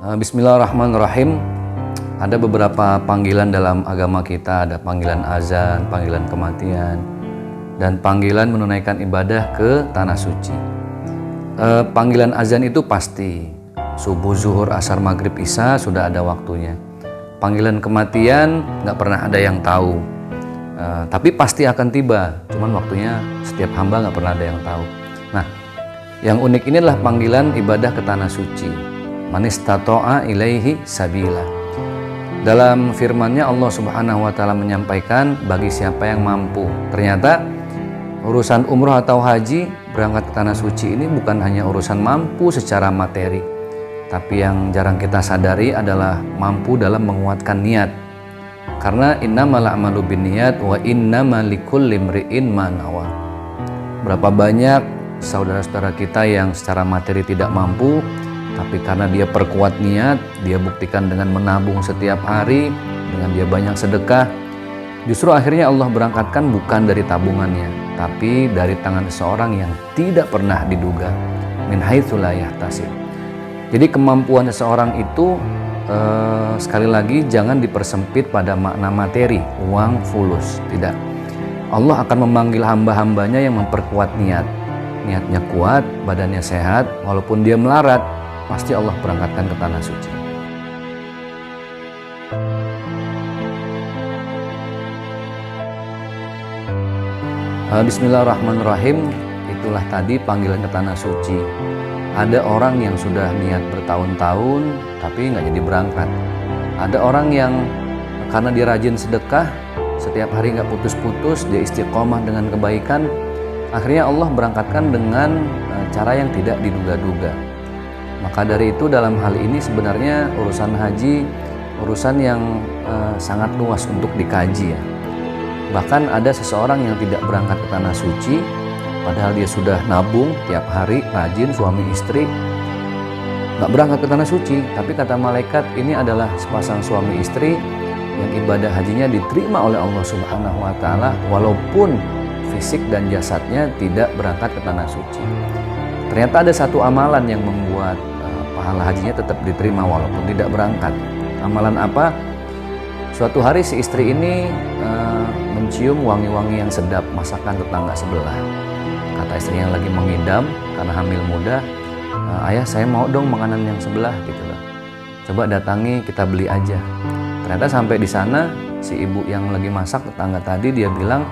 Bismillahirrahmanirrahim. Ada beberapa panggilan dalam agama kita, ada panggilan azan, panggilan kematian, dan panggilan menunaikan ibadah ke tanah suci. Panggilan azan itu pasti, subuh, zuhur, asar, maghrib, isya sudah ada waktunya. Panggilan kematian nggak pernah ada yang tahu, tapi pasti akan tiba, cuman waktunya setiap hamba nggak pernah ada yang tahu. Nah, yang unik ini adalah panggilan ibadah ke tanah suci. Man istata'a ilaihi sabila. Dalam firman-Nya Allah Subhanahu wa taala menyampaikan bagi siapa yang mampu. Ternyata urusan umroh atau haji, berangkat ke tanah suci ini bukan hanya urusan mampu secara materi, tapi yang jarang kita sadari adalah mampu dalam menguatkan niat. Karena innamal a'malu binniyat wa innamal likulli imri'in ma nawa. Berapa banyak saudara-saudara kita yang secara materi tidak mampu, tapi karena dia perkuat niat, dia buktikan dengan menabung setiap hari, dengan dia banyak sedekah, justru akhirnya Allah berangkatkan bukan dari tabungannya, tapi dari tangan seseorang yang tidak pernah diduga, min haitsu la yahtasib. Jadi kemampuan seseorang itu sekali lagi jangan dipersempit pada makna materi, uang, fulus, tidak. Allah akan memanggil hamba-hambanya yang memperkuat niat. Niatnya kuat, badannya sehat, walaupun dia melarat, pasti Allah berangkatkan ke tanah suci. Bismillahirrahmanirrahim. Itulah tadi panggilan ke tanah suci. Ada orang yang sudah niat bertahun-tahun tapi nggak jadi berangkat. Ada orang yang karena dia rajin sedekah, setiap hari nggak putus-putus, dia istiqomah dengan kebaikan, akhirnya Allah berangkatkan dengan cara yang tidak diduga-duga. Maka dari itu dalam hal ini sebenarnya urusan haji urusan yang sangat luas untuk dikaji ya. Bahkan ada seseorang yang tidak berangkat ke tanah suci padahal dia sudah nabung tiap hari, rajin, suami istri, nggak berangkat ke tanah suci, tapi kata malaikat ini adalah sepasang suami istri yang ibadah hajinya diterima oleh Allah Subhanahu wa taala walaupun fisik dan jasadnya tidak berangkat ke tanah suci. Ternyata ada satu amalan yang membuat pahala hajinya tetap diterima walaupun tidak berangkat. Amalan apa? Suatu hari si istri ini mencium wangi-wangi yang sedap masakan tetangga sebelah. Kata istrinya yang lagi mengidam karena hamil muda, ayah saya mau dong makanan yang sebelah gitu loh. Coba datangi, kita beli aja. Ternyata sampai di sana si ibu yang lagi masak tetangga tadi dia bilang,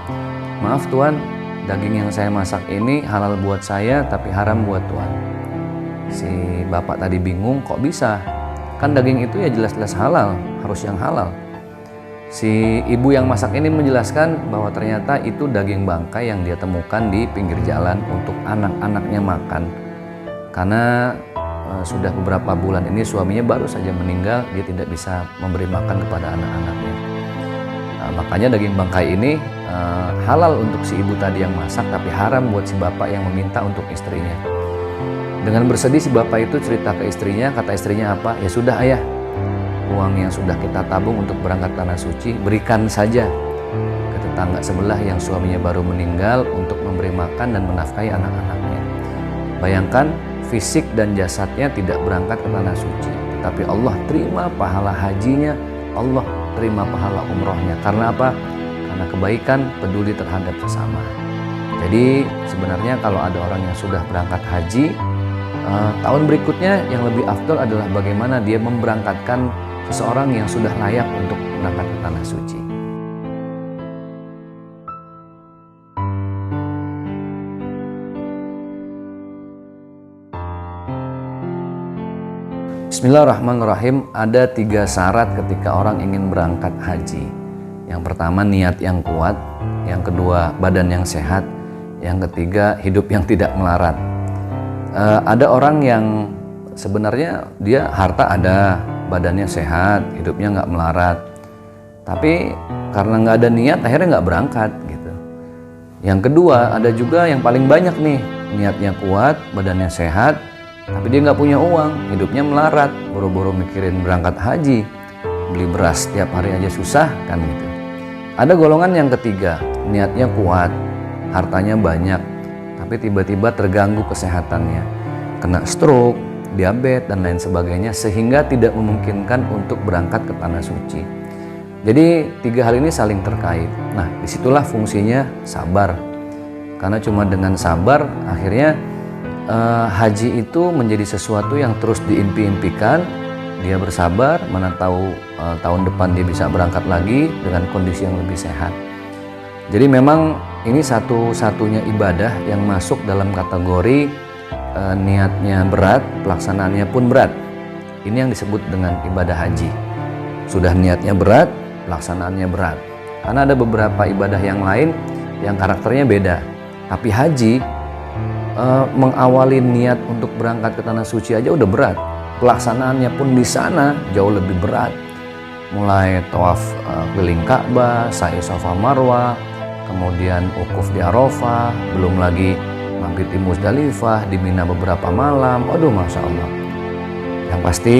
maaf tuan, daging yang saya masak ini halal buat saya tapi haram buat tuan. Si bapak tadi bingung, kok bisa? Kan daging itu ya jelas-jelas halal, harus yang halal. Si ibu yang masak ini menjelaskan bahwa ternyata itu daging bangkai yang dia temukan di pinggir jalan untuk anak-anaknya makan. Karena sudah beberapa bulan ini suaminya baru saja meninggal, dia tidak bisa memberi makan kepada anak-anaknya. Makanya daging bangkai ini halal untuk si ibu tadi yang masak, tapi haram buat si bapak yang meminta untuk istrinya. Dengan bersedih si bapak itu cerita ke istrinya, kata istrinya apa? Ya sudah ayah, uang yang sudah kita tabung untuk berangkat tanah suci berikan saja ke tetangga sebelah yang suaminya baru meninggal untuk memberi makan dan menafkahi anak-anaknya. Bayangkan fisik dan jasadnya tidak berangkat ke tanah suci, tetapi Allah terima pahala hajinya, Allah terima pahala umrohnya. Karena apa? Karena kebaikan, peduli terhadap sesama. Jadi sebenarnya kalau ada orang yang sudah berangkat haji, tahun berikutnya yang lebih afdol adalah bagaimana dia memberangkatkan seseorang yang sudah layak untuk berangkat ke tanah suci. Bismillahirrahmanirrahim. Ada 3 syarat ketika orang ingin berangkat haji. Yang pertama niat yang kuat, yang kedua badan yang sehat, yang ketiga hidup yang tidak melarat. Ada orang yang sebenarnya dia harta ada, badannya sehat, hidupnya nggak melarat, tapi karena nggak ada niat akhirnya nggak berangkat gitu. Yang kedua ada juga yang paling banyak nih, niatnya kuat, badannya sehat, tapi dia nggak punya uang, hidupnya melarat, boro-boro mikirin berangkat haji, beli beras tiap hari aja susah kan gitu. Ada golongan yang ketiga, niatnya kuat, hartanya banyak, tapi tiba-tiba terganggu kesehatannya, kena stroke, diabetes dan lain sebagainya, sehingga tidak memungkinkan untuk berangkat ke tanah suci. Jadi 3 hal ini saling terkait. Nah, disitulah fungsinya sabar. Karena cuma dengan sabar akhirnya haji itu menjadi sesuatu yang terus diimpi-impikan. Dia bersabar, mana tahu tahun depan dia bisa berangkat lagi dengan kondisi yang lebih sehat. Jadi memang ini satu-satunya ibadah yang masuk dalam kategori niatnya berat, pelaksanaannya pun berat. Ini yang disebut dengan ibadah haji. Sudah niatnya berat, pelaksanaannya berat. Karena ada beberapa ibadah yang lain yang karakternya beda. Tapi haji mengawali niat untuk berangkat ke tanah suci aja udah berat. Pelaksanaannya pun di sana jauh lebih berat. Mulai tawaf keliling Ka'bah, sa'i Safa Marwah, kemudian wukuf di Arafah, belum lagi mampir di Muzdalifah, di Mina beberapa malam. Aduh, Masya Allah. Yang pasti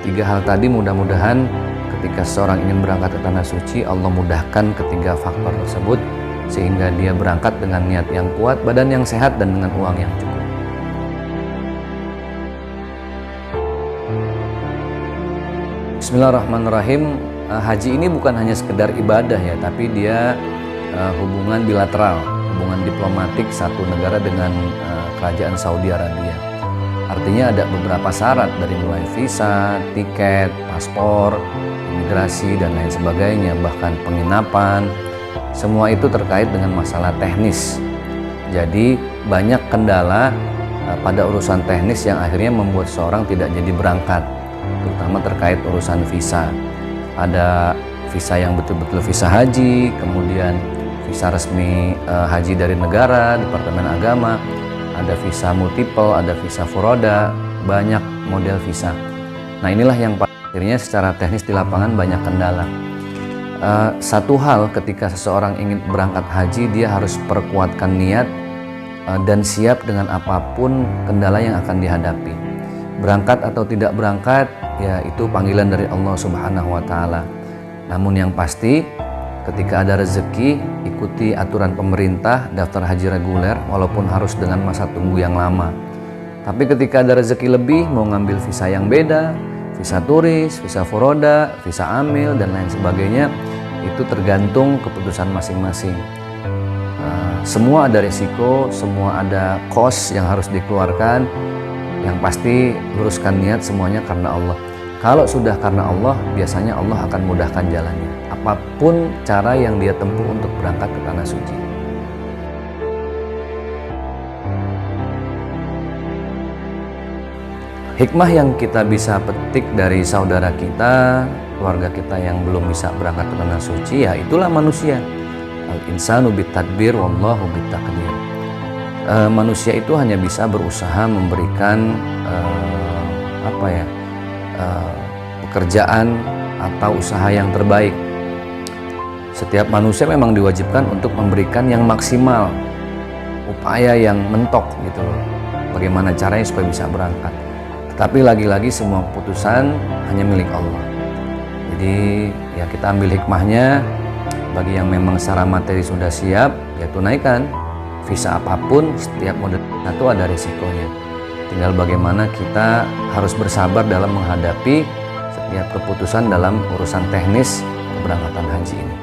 3 hal tadi mudah-mudahan ketika seseorang ingin berangkat ke tanah suci, Allah mudahkan ketiga faktor tersebut sehingga dia berangkat dengan niat yang kuat, badan yang sehat, dan dengan uang yang cukup. Bismillahirrahmanirrahim. Haji ini bukan hanya sekedar ibadah ya, tapi dia hubungan bilateral, hubungan diplomatik satu negara dengan kerajaan Saudi Arabia. Artinya ada beberapa syarat dari mulai visa, tiket, paspor, imigrasi, dan lain sebagainya, bahkan penginapan. Semua itu terkait dengan masalah teknis. Jadi banyak kendala pada urusan teknis yang akhirnya membuat seorang tidak jadi berangkat, terutama terkait urusan visa. Ada visa yang betul-betul visa haji, kemudian visa resmi haji dari negara, Departemen Agama, ada visa multiple, ada visa furoda, banyak model visa. Nah, inilah yang akhirnya secara teknis di lapangan banyak kendala. Satu hal ketika seseorang ingin berangkat haji, dia harus perkuatkan niat dan siap dengan apapun kendala yang akan dihadapi. Berangkat atau tidak berangkat, ya itu panggilan dari Allah Subhanahu wa Ta'ala. Namun yang pasti, ketika ada rezeki, ikuti aturan pemerintah daftar haji reguler, walaupun harus dengan masa tunggu yang lama. Tapi ketika ada rezeki lebih, mau ngambil visa yang beda, visa turis, visa furoda, visa amil, dan lain sebagainya, itu tergantung keputusan masing-masing. Semua ada resiko, semua ada cost yang harus dikeluarkan. Yang pasti luruskan niat, semuanya karena Allah. Kalau sudah karena Allah, biasanya Allah akan mudahkan jalannya, apapun cara yang dia tempuh untuk berangkat ke tanah suci. Hikmah yang kita bisa petik dari saudara kita, keluarga kita yang belum bisa berangkat ke tanah suci, ya itulah manusia. Al-insanu bitadbir wallahu bitakdir. Manusia itu hanya bisa berusaha memberikan pekerjaan atau usaha yang terbaik. Setiap manusia memang diwajibkan untuk memberikan yang maksimal, upaya yang mentok gitu loh. Bagaimana caranya supaya bisa berangkat. Tapi lagi-lagi semua keputusan hanya milik Allah. Jadi ya kita ambil hikmahnya. Bagi yang memang secara materi sudah siap, ya tunaikan. Visa apapun, setiap model itu ada risikonya. Tinggal bagaimana kita harus bersabar dalam menghadapi setiap keputusan dalam urusan teknis keberangkatan haji ini.